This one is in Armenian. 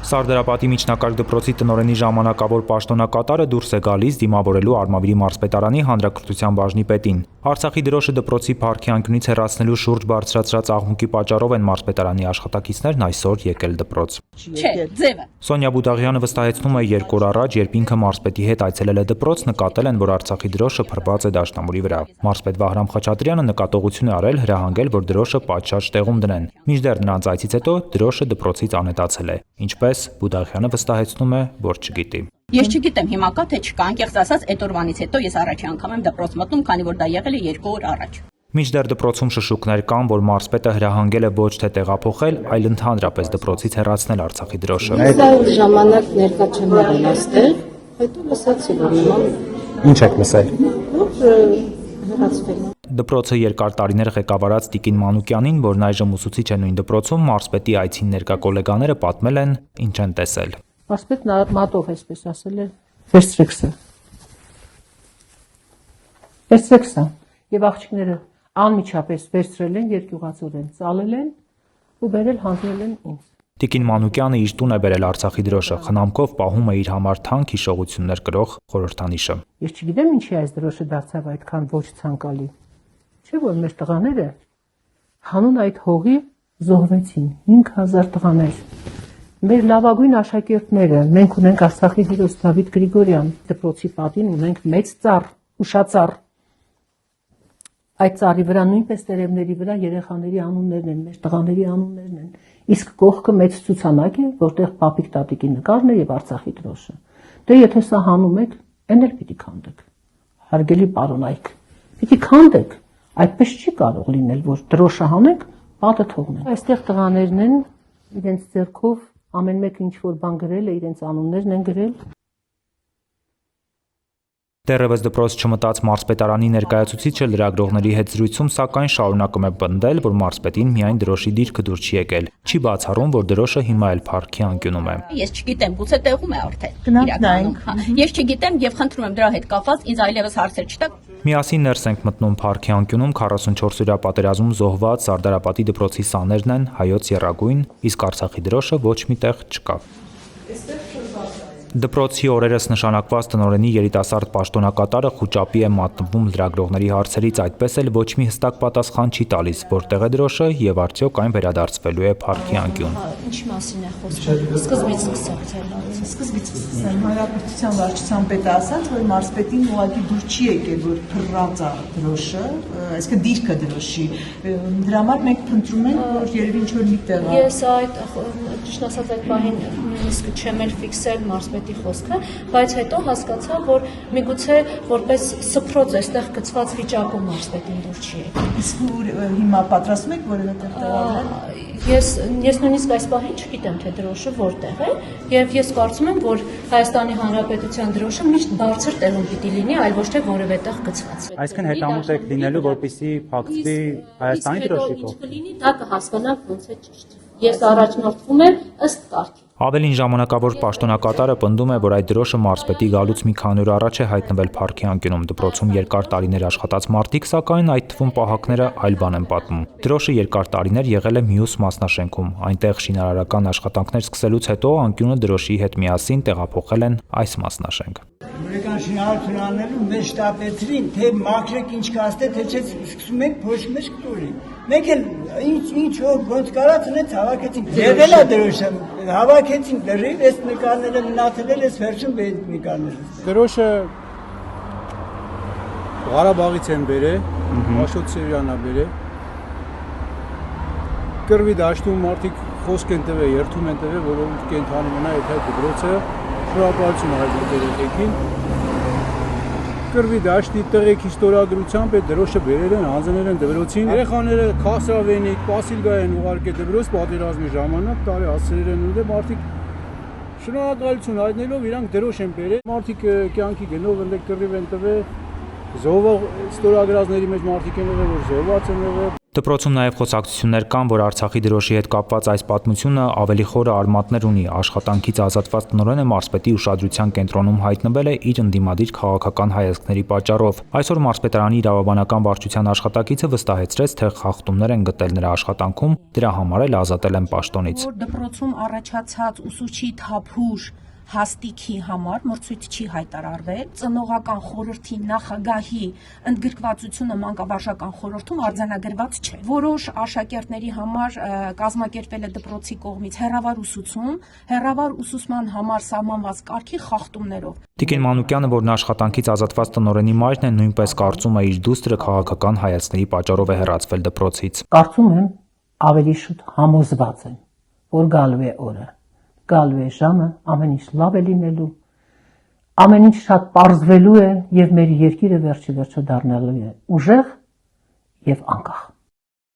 Սարդարապատի միջնակարգ դպրոցի տնօրենի ժամանակավոր պաշտոնակատարը դուրս է գալիս դիմավորելու Արմավիրի մարզպետարանի հանրակրթության բաժնի պետին։ Արցախի դրոշը դպրոցի փառքի անկյունից հեռացնելու շուրջ բարձրացրած աղմուկի պատճառով են մարզպետարանի աշխատակիցներն այսօր եկել դպրոց։ Սոնյա Բուդաղյանը վստահեցնում է 2 օր առաջ, երբ ինքը մարզպետի հետ այցելել է դպրոց, նկատել են, որ Արցախի դրոշը փռված է դաշնամուրի վրա։ Մարզպետ Վահրամ Խաչատրյանը նկատողություն է արել, հրահանգել, որ դրոշը պատշաճ տեղում դնեն։ Մինչդեռ նրանց այցից հետո դրոշը դպրոցից անհետացել է։ Ինչպես Բուդաղյանը վստահեցնում է, որ չգիտի։ Ես չգիտեմ հիմա կա թե չկա, անկեղծ ասած, այդ օրվանից հետո ես առաջի անգամ եմ դպրոց մտնում, քանի որ դա եղել է 2 օր առաջ։ Մինչդեռ դպրոցում շշուկներ կան, որ մարզպետը հրահանգել է ոչ թե տեղափոխել, այլ ընդհանրապես դպրոցից հեռացնել Արցախի դրոշը։ Այս ժամանակ ներկա չեմ եղել այստեղ, հետո լսացի, որ Ինչ եք լսել։ հեռացվել է։ Դպրոցը երկար տարիներ ղեկավարած Տիկին Մանուկյանին, որն այժմ ուսուցիչ է նույն դպրոցում, մարզպետի այցին ներկա գոլեգաները պատմել են, ինչ են տեսել։ Մարզպետն մատով այսպես ասել է, վերցրեք սա։ Վերցրեք սա։ Եվ աղջիկները անմիջապես վերցրել են, երկյուղածորեն ծալել են ու բերել հանձնել են ինձ։ Տիկին Մանուկյանը իր տուն է բերել Արցախի դրոշը, խնամքով պահում է իր համար թանկ հիշողություններ կրող խորհրդանիշը։ Ես չգիտեմ ինչի այս դրոշը դարձավ այդքան ոչ ցանկալի։ Չէ՞ որ մեր տղաները հանուն այդ հողի զոհվեցին 5000 տղաներ։ Մեր լավագույն աշակերտները, մենք ունենք Արցախի հերոս Դավիթ Գրիգորյան, դպրոցի պատին ունենք մեծ ծառ, ուշածառ։ Այդ ծառի վրա նույնպես տերևների վրա երեխաների անուններն են, մեր տղաների անուններն են։ Իսկ կողքը մեծ ցուցանակ է, որտեղ պապիկ տատիկի նկարն է եւ Արցախի դրոշը։ Դե եթե սա հանում եք, այն էլ պիտի քանդեք։ Հարգելի պարոնայք, պիտի քանդեք։ Այդպես չի կարող լինել, որ դրոշը հանեք, պատը թողնեն։ Այստեղ տղաներն են իրենց ձեռքով ամեն մեկը ինչ որ բան գրել է, իրենց անուններն են գրել։ Դեռևս դպրոց չմտած մարզպետարանի ներկայացուցիչը լրագրողների հետ զրույցում սակայն շարունակում է պնդել, որ մարզպետին միայն դրոշի դիրքը դուր չի եկել։ Չի բացառում, որ դրոշը հիմա էլ փառքի անկյունում է։ Ես չգիտեմ, գուցե տեղում է արդեն։ Գնանք նայենք։ Ես չգիտեմ եւ խնդրում եմ դրա հետ կապված ինձ այլևս հարցեր չտաք։ Միասին ներս ենք մտնում փառքի անկյունում 44-օրյա պատերազմում զոհված Սարդարապատի դպրոցի սաներն են, հայոց եռագույն, իսկ Արցախի դրոշը ոչ մի տեղ չկա։ Դպրոցի օրերս նշանակված տնօրենի երիտասարդ պաշտոնակատարը խուճապի է մատնվում լրագրողների հարցերից, այդպես էլ ոչ մի հստակ պատասխան չի տալիս, որտեղ է դրոշը եւ արդյոք այն վերադարձվելու է փառքի անկյուն։ Ինչ մասին է խոսքը։ Սկզբից սկսել։ Սկզբից սկսել հանրապետության վարչության պետը ասաց, որ մարզպետին ուղղակի դուր չի եկել, որ փռած է դրոշը, այսինքն դիրքը դրոշի։ Դրա համար մենք փնտրում ենք, որ երևի ինչ որ միտեղ է։ Ես այդ ճիշտ ասած այդ պահին նույնիսկ չեմ էլ ֆիքսել մարզպետի խոսքը, բայց հետո հասկացա, որ միգուցե որպես սփռոց այստեղ գծված վիճակում մարզպետին դուր չի եկել։ Իսկ հիմա պատրաստում եք որևէ տեղ տեղադրել։ Ես նույնիսկ այս պահին չգիտեմ, թե դրոշը որտեղ է, եւ ես կարծում եմ, որ Հայաստանի Հանրապետության դրոշը միշտ բարձր տեղում պիտի լինի, այլ ոչ թե որևէ տեղ գծված։ Այսինքն հետամուտ եք լինելու, որպեսզի փակվի Հայաստանի դրոշի կողմ։ Կլինի, դա կհասկանաք ոնց է ճիշտ։ Ես առաջնորդվում եմ ըստ կարգի։ Ավելին ժամանակավոր պաշտոնակատարը պնդում է, որ այդ դրոշը մարզպետի գալուց մի քանի օր առաջ է հայտնվել փառքի անկյունում։ Դպրոցում երկար տարիներ աշխատած մարդիկ, սակայն այդ թվում պահակները այլ բան են պատմում։ Դրոշը երկար տարիներ եղել է մյուս մասնաշենքում։ Այնտեղ շինարարական աշխատանքներ սկսելուց հետո անկյունը դրոշի հետ միասին տեղափոխել են այս մասնաշենք։ Ուրեկան շինարարություն անելու մեզ շտապեցրին, թե մաքրեք ինչ կաստե, թե չէ սկսում եք փոշի մեջ կտորի։ Մենք էլ ինչ ոնց կարած ունեց հավաքեցինք։ Եղել է դրոշը, հավաքեցինք լրիվ, այս նկարները մնացել են, այս վերջում այդ նկարները։ Դրոշը Ղարաբաղից են բերել, Աշոտ Սևյանն է բերել։ Կռվի դաշտում մարդիկ խոսք են տվել, երթում են տվել, որոնք կենթանի մնա այդ դպրոցը, շնորհակալություն հայտնի երեխեքին։ Կռվի դաշտի տղեկի ստորագրությամբ այդ դրոշը բերել են, հանձնել են դպրոցին։ Երեխաները Քասավենիկ, Պասիլգա են ուղարկել դպրոց պատերազմի ժամանակ, տարի հասցրել են ուտել, մարդիկ շնորհակալություն հայտնելով իրանք դրոշ են բերել։ Մարդիկ կյանքի գնով ընդ կռիվ են տվել, զոհվող ստորագրածների մեջ մարդիկ են եղել, որ զոհված են եղել։ Դպրոցում նաև խոսակցություններ կան, որ Արցախի դրոշի հետ կապված այս պատմությունը ավելի խորը արմատներ ունի։ Աշխատանքից ազատված տնօրենը մարզպետի ուշադրության կենտրոնում հայտնվել է իր ընդդիմադիր քաղաքական հայացքների պատճառով։ Այսօր մարզպետարանի իրավաբանական վարչության աշխատակիցը վստահեցրեց, թե խախտումներ են գտել նրա աշխատանքում, դրա համար էլ ազատել են պաշտոնից։ Դպրոցում առաջացած ուսուցչի թափուր հաստիքի համար մրցույթ չի հայտարարվել, ծնողական խորհրդի նախագահի ընդգրկվածությունը մանկավարժական խորհրդում արձանագրված չէ։ Որոշ աշակերտների համար կազմակերպվել է դպրոցի կողմից հեռավար ուսուցման համար սահմանված կարգի խախտումներով։ Տիկին Մանուկյանը, որն աշխատանքից ազատված տնօրենի մայրն է, նույնպես կարծում է, իր դուստրը քաղաքական հայացքների պատճառով է հեռացվել դպրոցից։ Կարծում եմ, ավելի շուտ համոզված եմ, որ գալու է օրը, գալու է ժամը, ամեն ինչ լավ է լինելու, ամեն ինչ շատ պարզվելու է եւ մեր երկիրը վերջի վերջը դառնալու է ուժեղ եւ անկախ։